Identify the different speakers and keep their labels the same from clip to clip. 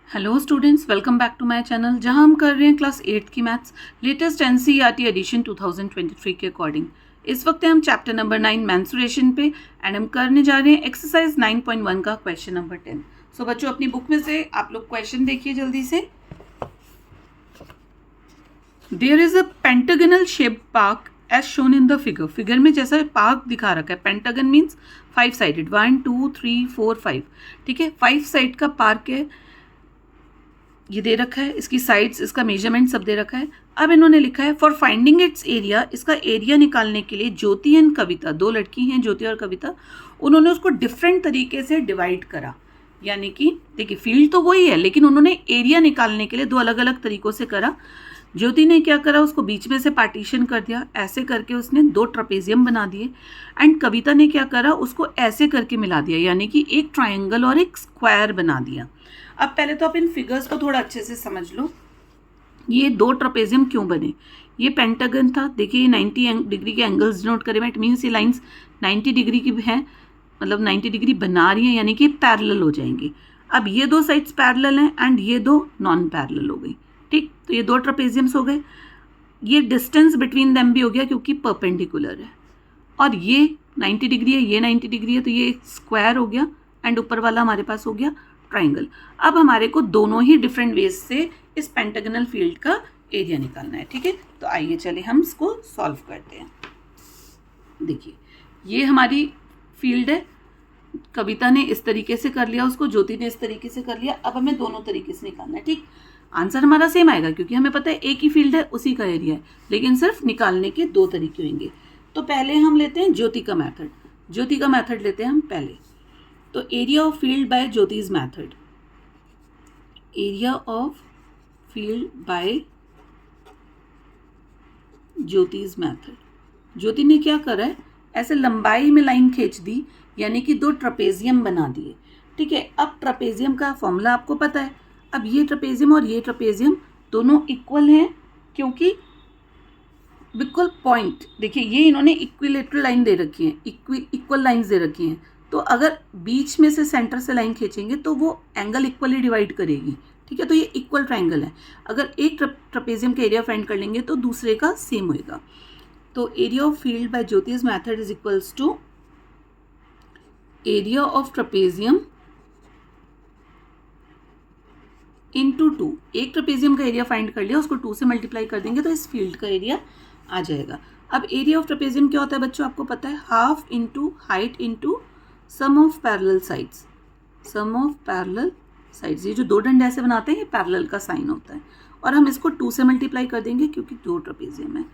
Speaker 1: Hello students, welcome back to my channel जहां हम कर रहे हैं क्लास 8 की मैथ्स लेटेस्ट एनसीईआरटी एडिशन 2023 के अकॉर्डिंग। इस वक्त हम चैप्टर नंबर 9 मेंसुरेशन पे एंड हम करने जा रहे हैं एक्सरसाइज 9.1 का क्वेश्चन नंबर 10। सो बच्चों, अपनी बुक में से आप लोग क्वेश्चन देखिए जल्दी से। There is a pentagonal shaped park as shown in the figure. Figure में जैसा पार्क दिखा रखा है, पेंटागन मीन्स 5 साइडेड, 1 2 3 4 5। ठीक है, 5 साइड का पार्क है, ये दे रखा है, इसकी साइड्स, इसका मेजरमेंट सब दे रखा है। अब इन्होंने लिखा है फॉर फाइंडिंग इट्स एरिया, इसका एरिया निकालने के लिए ज्योति एंड कविता, दो लड़की हैं ज्योति और कविता, उन्होंने उसको डिफरेंट तरीके से डिवाइड करा। यानी कि देखिए फील्ड तो वही है, लेकिन उन्होंने एरिया निकालने के लिए दो अलग अलग तरीकों से करा। ज्योति ने क्या करा, उसको बीच में से पार्टीशन कर दिया, ऐसे करके उसने दो ट्रपेजियम बना दिए। एंड कविता ने क्या करा, उसको ऐसे करके मिला दिया, यानी कि एक ट्रायंगल और एक स्क्वायर बना दिया। अब पहले तो आप इन फिगर्स को थोड़ा अच्छे से समझ लो। ये दो ट्रपेजियम क्यों बने? ये पेंटागन था, देखिए ये 90 डिग्री के एंगल्स डिनोट करे हुए, इट मीन्स ये लाइंस 90 डिग्री की हैं, मतलब 90 डिग्री बना रही हैं, यानी कि पैरेलल हो जाएंगी। अब ये दो साइड्स पैरेलल हैं एंड ये दो नॉन पैरेलल हो गई। ठीक, तो ये दो ट्रपेजियम्स हो गए। ये डिस्टेंस बिटवीन देम भी हो गया क्योंकि परपेंडिकुलर है। और ये 90 डिग्री है, ये 90 डिग्री है, तो ये स्क्वायर हो गया एंड ऊपर वाला हमारे पास हो गया ट्राइंगल। अब हमारे को दोनों ही डिफरेंट वेज से इस पेंटागनल फील्ड का एरिया निकालना है। ठीक है, तो आइए चले हम इसको सॉल्व करते हैं। देखिए ये हमारी फील्ड है, कविता ने इस तरीके से कर लिया, उसको ज्योति ने इस तरीके से कर लिया। अब हमें दोनों तरीके से निकालना है। ठीक, आंसर हमारा सेम आएगा क्योंकि हमें पता है एक ही फील्ड है, उसी का एरिया है, लेकिन सिर्फ निकालने के दो तरीके होंगे। तो पहले हम लेते हैं ज्योति का मेथड। ज्योति का मेथड लेते हैं हम पहले। तो area of field by Jyoti's method, area of field by Jyoti's method. Jyoti ने क्या करा है, ऐसे लंबाई में लाइन खींच दी, यानी कि दो ट्रपेजियम बना दिए। ठीक है, अब ट्रपेजियम का फॉर्मूला आपको पता है। अब ये ट्रपेजियम और ये ट्रपेजियम दोनों इक्वल हैं, क्योंकि बिल्कुल पॉइंट, देखिए ये इन्होंने इक्विलेटरल लाइन दे रखी है, इक्वल लाइंस दे रखी हैं। तो अगर बीच में से सेंटर से लाइन खींचेंगे तो वो एंगल इक्वली डिवाइड करेगी। ठीक है, तो ये इक्वल ट्राइंगल है। अगर एक ट्रपेजियम का एरिया फाइंड कर लेंगे तो दूसरे का सेम होएगा। तो area of field by Jyoti's method is equals to area of trapezium into 2। एक ट्रपेजियम का एरिया फाइंड कर लिया, उसको 2 से मल्टीप्लाई कर देंगे तो इस फील्ड का एरिया आ जाएगा। अब एरिया ऑफ ट्रपेजियम क्या होता है बच्चों, आपको पता है, half into height into sum of parallel sides. Sum of parallel sides, ये जो दो डंडे ऐसे बनाते हैं ये पैरेलल का साइन होता है, और हम इसको 2 से मल्टीप्लाई कर देंगे क्योंकि दो ट्रपेजियम है।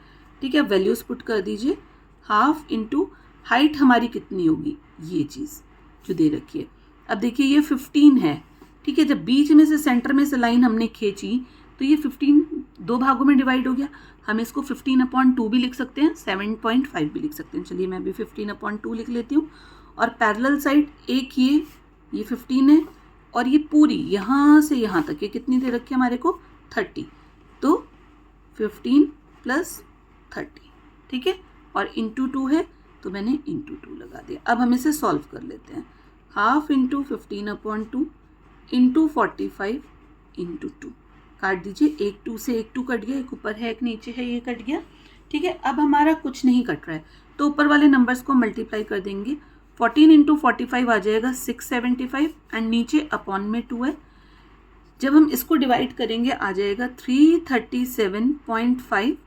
Speaker 1: ठीक है, वैल्यूज पुट कर दीजिए। हाफ इंटू हाइट हमारी कितनी होगी, ये चीज़ जो दे रखी है। अब देखिए ये 15 है। ठीक है, जब बीच में से सेंटर में से लाइन हमने खींची तो ये 15 दो भागों में डिवाइड हो गया। हम इसको 15/2 भी लिख सकते हैं, 7.5 भी लिख सकते हैं। चलिए मैं भी 15/2 लिख लेती हूँ। और पैरेलल साइड एक ये 15 है, और ये पूरी यहाँ से यहाँ तक ये कितनी दे रखी है हमारे को, 30। तो 15 + 30। ठीक है, और इंटू 2 है तो मैंने इंटू 2 लगा दिया। अब हम इसे सॉल्व कर लेते हैं। हाफ इंटू 15/2 इंटू 45 इंटू 2, काट दीजिए। एक 2 से एक 2 कट गया, एक ऊपर है एक नीचे है, ये कट गया। ठीक है, अब हमारा कुछ नहीं कट रहा है तो ऊपर वाले नंबर्स को मल्टीप्लाई कर देंगे। 14 इंटू 45 आ जाएगा 675, एंड नीचे अपॉन में 2 है। जब हम इसको डिवाइड करेंगे आ जाएगा 337.5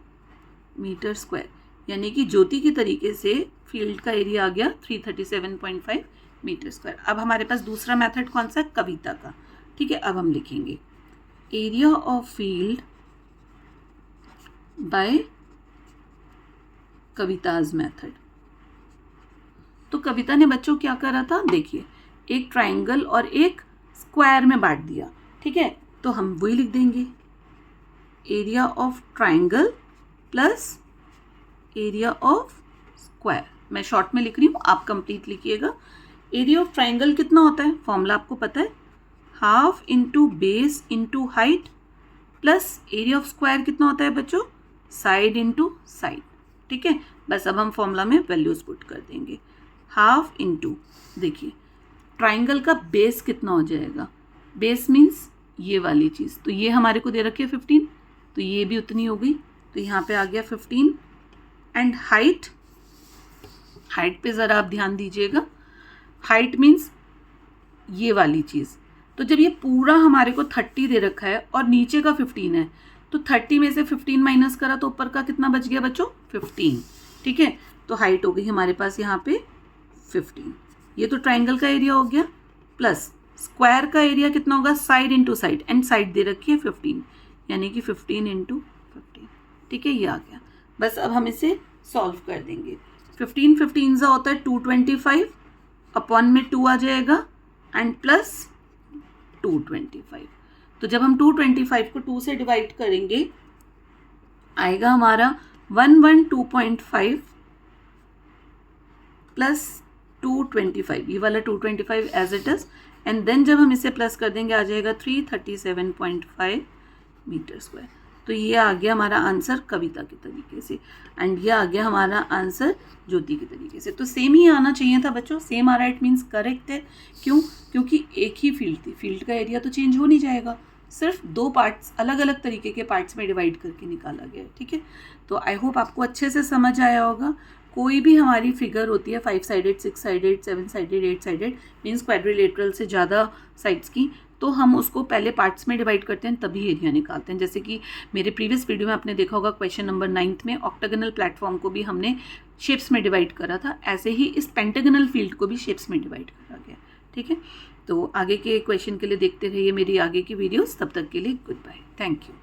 Speaker 1: मीटर स्क्वायर, यानी कि ज्योति के तरीके से फील्ड का एरिया आ गया 337.5 मीटर स्क्वायर। अब हमारे पास दूसरा मेथड कौन सा है, कविता का। ठीक है, अब हम लिखेंगे area of field by Kavita's method. तो कविता ने बच्चों क्या करा था, देखिए एक ट्राइंगल और एक स्क्वायर में बांट दिया। ठीक है, तो हम वही लिख देंगे, area of triangle plus area of square. मैं शॉर्ट में लिख रही हूँ, आप कंप्लीट लिखिएगा। एरिया ऑफ ट्राइंगल कितना होता है, फॉर्मूला आपको पता है, half into base into height, plus area of square कितना होता है बच्चों, साइड इंटू साइड। ठीक है, बस अब हम फॉर्मूला में वैल्यूज पुट कर देंगे। हाफ इंटू, देखिए ट्राइंगल का बेस कितना हो जाएगा, बेस मीन्स ये वाली चीज़, तो ये हमारे को दे रखी है 15, तो ये भी उतनी हो गई, तो यहाँ पे आ गया 15। एंड हाइट, हाइट पे ज़रा आप ध्यान दीजिएगा, हाइट मीन्स ये वाली चीज़। तो जब ये पूरा हमारे को 30 दे रखा है और नीचे का 15 है, तो 30 में से 15 माइनस करा तो ऊपर का कितना बच गया बच्चों, 15। ठीक है, तो हाइट हो गई हमारे पास यहाँ पे 15। ये तो ट्राइंगल का एरिया हो गया, प्लस स्क्वायर का एरिया कितना होगा, side into side, and side दे रखी है 15, यानी कि 15 इंटू 15। ठीक है, ये आ गया। बस अब हम इसे सॉल्व कर देंगे। 15 15 सा होता है 225, अपॉन में 2 आ जाएगा, एंड प्लस 225। तो जब हम 225 को 2 से डिवाइड करेंगे आएगा हमारा 112.5 प्लस 225, ये वाला 225 as it is, and then जब हम इसे प्लस कर देंगे आ जाएगा 337.5 मीटर स्क्वायर। तो ये आ गया हमारा आंसर कविता के तरीके से, एंड ये आ गया हमारा आंसर ज्योति के तरीके से। तो सेम ही आना चाहिए था बच्चों, सेम आ रहा है, इट मीन्स करेक्ट है। क्यों? क्योंकि एक ही फील्ड थी, फील्ड का एरिया तो चेंज हो नहीं जाएगा, सिर्फ 2 पार्ट्स अलग अलग तरीके के पार्ट्स में डिवाइड करके निकाला गया है। ठीक है, तो आई होप आपको अच्छे से समझ आया होगा। कोई भी हमारी फिगर होती है 5 sided, 6 sided, 7 sided, 8 sided, means quadrilateral से ज़्यादा साइड्स की, तो हम उसको पहले पार्ट्स में डिवाइड करते हैं तभी एरिया निकालते हैं। जैसे कि मेरे प्रीवियस वीडियो में आपने देखा होगा क्वेश्चन नंबर 9 में ऑक्टागोनल प्लेटफॉर्म को भी हमने शेप्स में डिवाइड करा था, ऐसे ही इस पेंटागोनल फील्ड को भी शेप्स में डिवाइड करा गया। ठीक है, तो आगे के क्वेश्चन के लिए देखते रहिए मेरी आगे की वीडियोस। तब तक के लिए गुड बाय, थैंक यू।